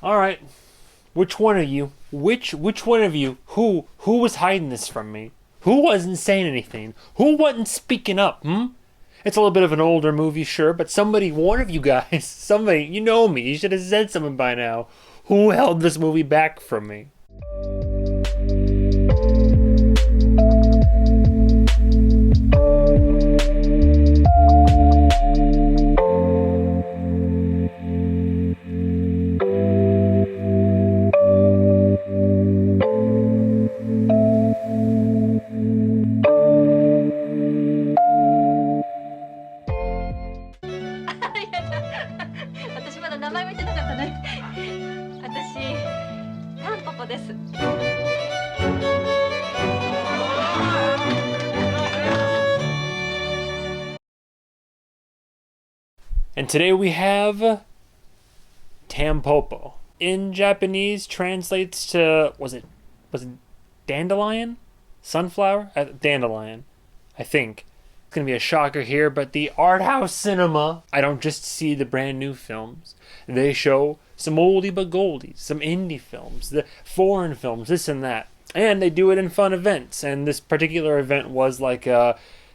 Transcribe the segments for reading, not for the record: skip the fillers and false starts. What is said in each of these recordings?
All right. Which one of you? Which one of you? Who was hiding this from me? Who wasn't saying anything? Who wasn't speaking up? It's a little bit of an older movie, sure, but somebody, one of you guys, somebody, you know me, you should have said something by now. Who held this movie back from me? And today we have Tampopo. In Japanese translates to was it dandelion? Sunflower? Dandelion, I think. It's gonna be a shocker here, but the art house cinema, I don't just see the brand new films. They show some oldie but goldies, some indie films, the foreign films, this and that. And they do it in fun events. And this particular event was like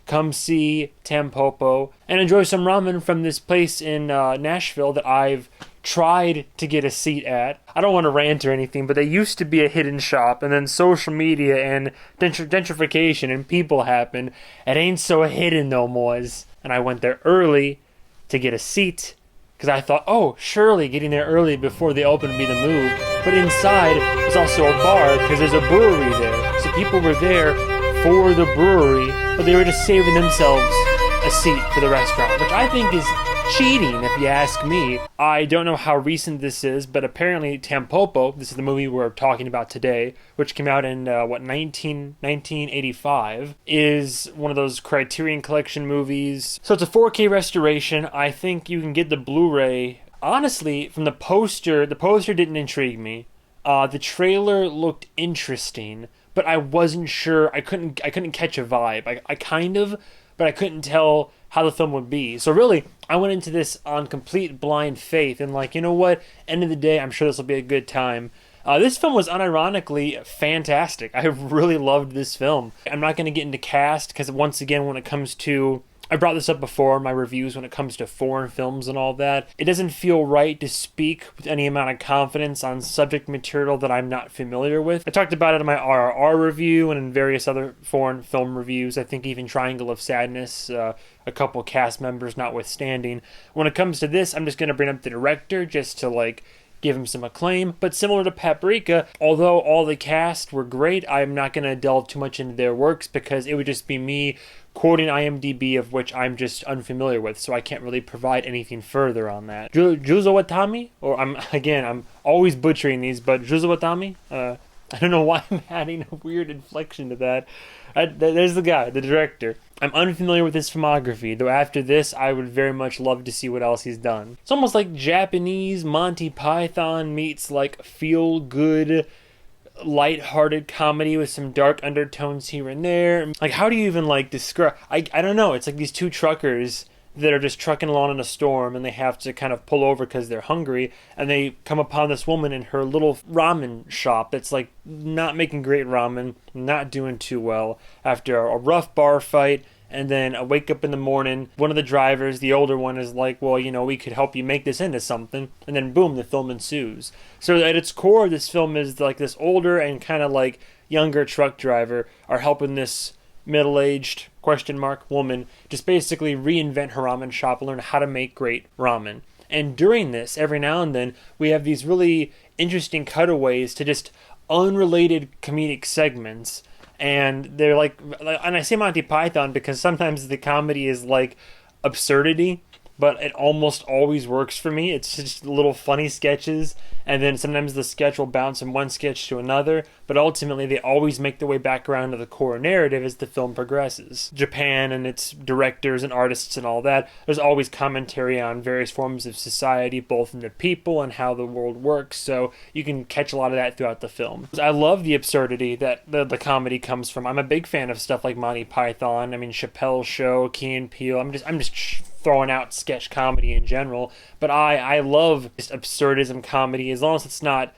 come see Tampopo and enjoy some ramen from this place in Nashville that I've tried to get a seat at. I don't want to rant or anything, but they used to be a hidden shop, and then social media and gentrification and people happened. It ain't so hidden no more. And I went there early to get a seat because I thought, oh, surely getting there early before they open would be the move. But inside was also a bar because there's a brewery there. So people were there for the brewery, but they were just saving themselves a seat for the restaurant, which I think is cheating if you ask me. I don't know how recent this is, but apparently Tampopo, this is the movie we're talking about today, which came out in 1985, is one of those Criterion Collection movies. So it's a 4K restoration. I think you can get the Blu-ray. Honestly, from the poster didn't intrigue me. The trailer looked interesting, but I wasn't sure. I couldn't catch a vibe. I kind of, but I couldn't tell how the film would be. So really, I went into this on complete blind faith and like, you know what? End of the day, I'm sure this will be a good time. This film was unironically fantastic. I really loved this film. I'm not going to get into cast because once again, when it comes to, I brought this up before in my reviews when it comes to foreign films and all that. It doesn't feel right to speak with any amount of confidence on subject material that I'm not familiar with. I talked about it in my RRR review and in various other foreign film reviews. I think even Triangle of Sadness, a couple cast members notwithstanding. When it comes to this, I'm just going to bring up the director just to like give him some acclaim. But similar to Paprika, although all the cast were great, I'm not going to delve too much into their works because it would just be me quoting IMDb, of which I'm just unfamiliar with, so I can't really provide anything further on that. Juzo Watami, or I'm always butchering these, but Juzo Watami, I don't know why I'm adding a weird inflection to that. There's the guy, the director. I'm unfamiliar with his filmography, though after this, I would very much love to see what else he's done. It's almost like Japanese Monty Python meets like feel-good, light-hearted comedy with some dark undertones here and there. Like, how do you even like describe? I don't know. It's like these two truckers that are just trucking along in a storm, and they have to kind of pull over because they're hungry, and they come upon this woman in her little ramen shop that's like not making great ramen, not doing too well after a rough bar fight. And then I wake up in the morning, one of the drivers, the older one, is like, well, you know, we could help you make this into something. And then boom, the film ensues. So at its core, this film is like this older and kind of like younger truck driver are helping this middle-aged woman just basically reinvent her ramen shop and learn how to make great ramen. And during this, every now and then, we have these really interesting cutaways to just unrelated comedic segments. And they're like, and I say Monty Python because sometimes the comedy is like absurdity, but it almost always works for me. It's just little funny sketches, and then sometimes the sketch will bounce from one sketch to another, but ultimately they always make their way back around to the core narrative as the film progresses. Japan and its directors and artists and all that, there's always commentary on various forms of society, both in the people and how the world works, so you can catch a lot of that throughout the film. I love the absurdity that the comedy comes from. I'm a big fan of stuff like Monty Python, I mean Chappelle's Show, Key and Peele. I'm just throwing out sketch comedy in general, but I love just absurdism comedy as long as it's not,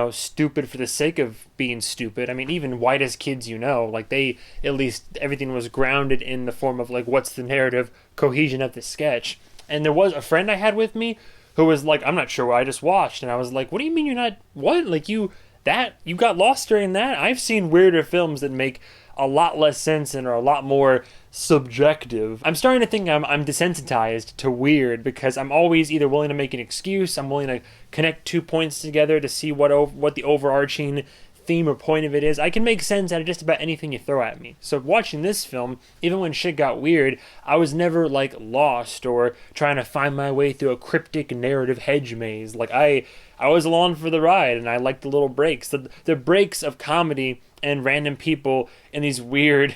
stupid for the sake of being stupid. I mean, even Whitest Kids, like they, at least everything was grounded in the form of like, what's the narrative cohesion of the sketch. And there was a friend I had with me who was like, I'm not sure what I just watched. And I was like, what do you mean you're not, what? Like you got lost during that? I've seen weirder films that make a lot less sense and are a lot more subjective. I'm starting to think I'm desensitized to weird because I'm always either willing to make an excuse, I'm willing to connect 2 points together to see what the overarching theme or point of it is. I can make sense out of just about anything you throw at me. So watching this film, even when shit got weird, I was never like lost or trying to find my way through a cryptic narrative hedge maze. Like I was along for the ride, and I liked the little breaks. The breaks of comedy and random people in these weird,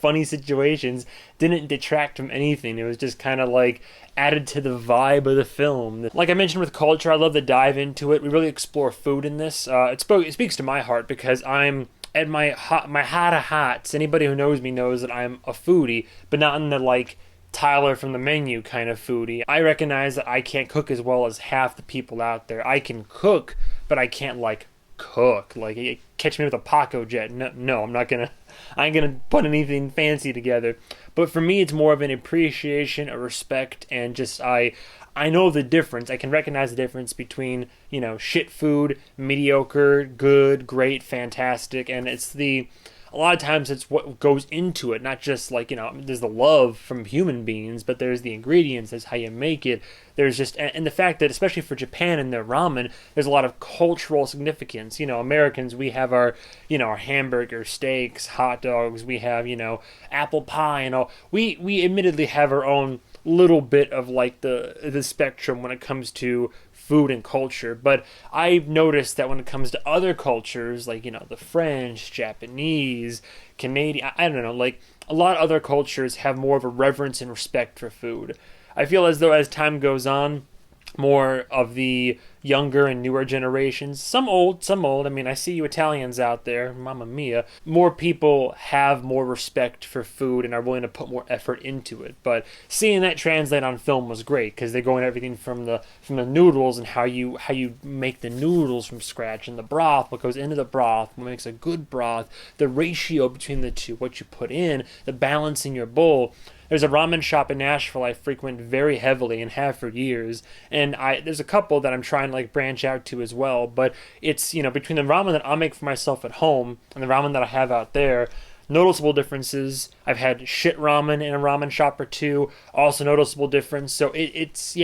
funny situations didn't detract from anything. It was just kind of like added to the vibe of the film. Like I mentioned with culture, I love to dive into it. We really explore food in this. It speaks to my heart because I'm at my heart of hearts. Anybody who knows me knows that I'm a foodie, but not in the like Tyler from the Menu kind of foodie. I recognize that I can't cook as well as half the people out there. I can cook, but I can't like cook. Like catch me with a Paco jet. No, I ain't gonna put anything fancy together. But for me, it's more of an appreciation, a respect, and just I know the difference. I can recognize the difference between, shit food, mediocre, good, great, fantastic, and a lot of times it's what goes into it, not just like, there's the love from human beings, but there's the ingredients, there's how you make it. There's just, and the fact that, especially for Japan and their ramen, there's a lot of cultural significance. Americans, we have our, our hamburger, steaks, hot dogs, we have, apple pie and all. We admittedly have our own little bit of like the spectrum when it comes to food and culture, but I've noticed that when it comes to other cultures, like, the French, Japanese, Canadian, I don't know, like, a lot of other cultures have more of a reverence and respect for food. I feel as though as time goes on, more of the younger and newer generations, some old, I mean, I see you Italians out there, mamma mia, more people have more respect for food and are willing to put more effort into it. But seeing that translate on film was great because they're going everything from the noodles and how you make the noodles from scratch, and the broth, what goes into the broth, what makes a good broth, the ratio between the two, what you put in, the balance in your bowl. There's a ramen shop in Nashville I frequent very heavily and have for years, and there's a couple that I'm trying to like branch out to as well, but it's, between the ramen that I'll make for myself at home and the ramen that I have out there, noticeable differences. I've had shit ramen in a ramen shop or two, also noticeable difference. So it's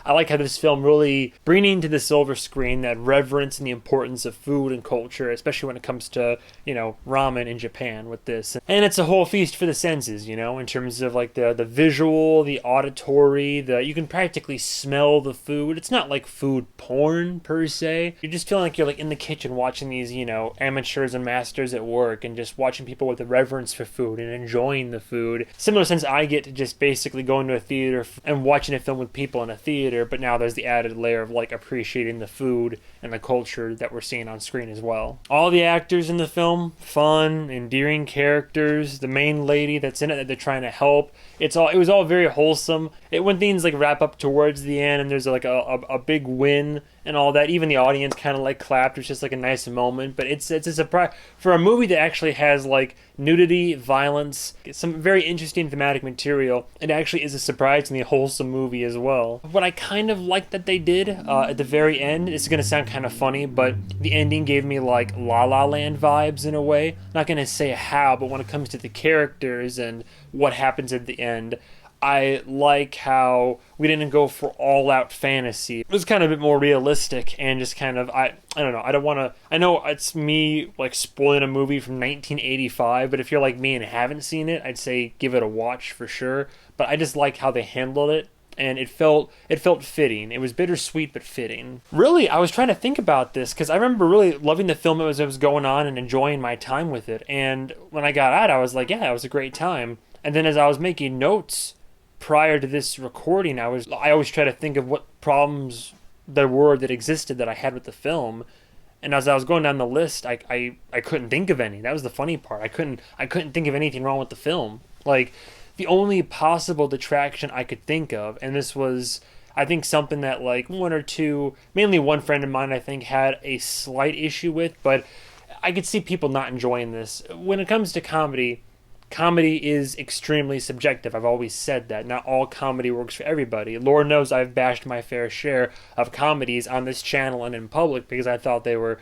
I like how this film really bringing to the silver screen that reverence and the importance of food and culture, especially when it comes to, ramen in Japan with this. And it's a whole feast for the senses, in terms of like the visual, the auditory, you can practically smell the food. It's not like food porn per se. You're just feeling like you're like in the kitchen watching these, amateurs and masters at work and just watching people with a reverence for food and enjoying the food. Similar sense I get to just basically going to a theater and watching a film with people in a theater, but now there's the added layer of like appreciating the food and the culture that we're seeing on screen as well. All the actors in the film, fun, endearing characters, the main lady that's in it that they're trying to help. It was all very wholesome. When things like wrap up towards the end and there's like a big win and all that, even the audience kind of like clapped. It's just like a nice moment, but it's a surprise for a movie that actually has like nudity, violence, some very interesting thematic material. It actually is a surprisingly wholesome movie as well. What I kind of liked that they did at the very end, it's going to sound kind of funny, but the ending gave me like La La Land vibes in a way. Not going to say how, but when it comes to the characters and what happens at the end, I like how we didn't go for all-out fantasy. It was kind of a bit more realistic and just kind of, I don't know, I know it's me, like, spoiling a movie from 1985, but if you're like me and haven't seen it, I'd say give it a watch for sure. But I just like how they handled it, and it felt fitting. It was bittersweet, but fitting. Really, I was trying to think about this, because I remember really loving the film as it was going on and enjoying my time with it, and when I got out, I was like, yeah, it was a great time. And then as I was making notes prior to this recording, I always try to think of what problems there were that existed that I had with the film, and as I was going down the list, I couldn't think of any. That was the funny part. I couldn't think of anything wrong with the film. Like, the only possible detraction I could think of, and this was, I think, something that like one or two, mainly one friend of mine, I think, had a slight issue with, but I could see people not enjoying this. When it comes to comedy, comedy is extremely subjective. I've always said that. Not all comedy works for everybody. Lord knows I've bashed my fair share of comedies on this channel and in public because I thought they were,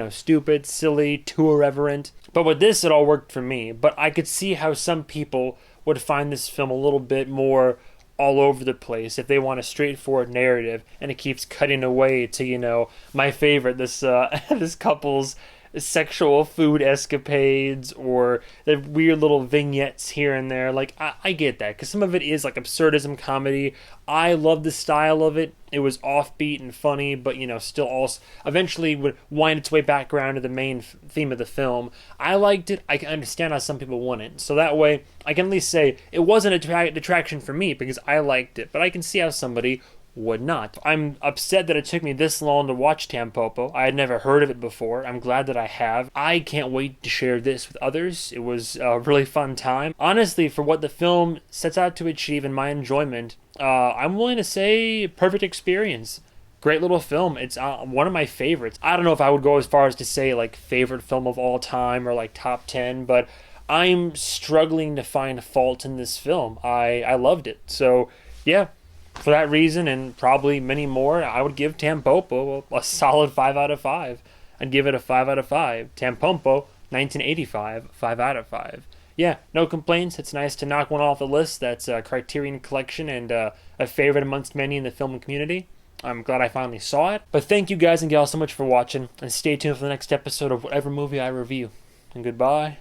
stupid, silly, too irreverent. But with this, it all worked for me. But I could see how some people would find this film a little bit more all over the place if they want a straightforward narrative and it keeps cutting away to, my favorite, this this couple's sexual food escapades or the weird little vignettes here and there. Like, I get that because some of it is like absurdism comedy. I love the style of it. It was offbeat and funny, but still also eventually would wind its way back around to the main theme of the film. I liked it. I can understand how some people wouldn't. So that way, I can at least say it wasn't a detraction for me because I liked it. But I can see how somebody would not. I'm upset that it took me this long to watch Tampopo. I had never heard of it before. I'm glad that I have. I can't wait to share this with others. It was a really fun time. Honestly, for what the film sets out to achieve in my enjoyment, I'm willing to say perfect experience. Great little film. It's one of my favorites. I don't know if I would go as far as to say like favorite film of all time or like top 10, but I'm struggling to find fault in this film. I loved it. So yeah, for that reason and probably many more, I would give Tampopo a solid 5 out of 5. I'd give it a 5 out of 5. Tampopo, 1985, 5 out of 5. Yeah, no complaints. It's nice to knock one off the list. That's a Criterion Collection and a favorite amongst many in the film community. I'm glad I finally saw it. But thank you guys and gals so much for watching, and stay tuned for the next episode of whatever movie I review. And goodbye,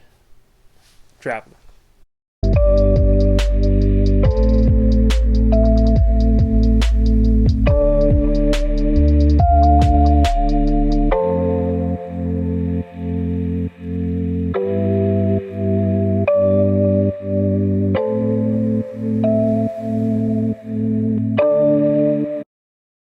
traveler.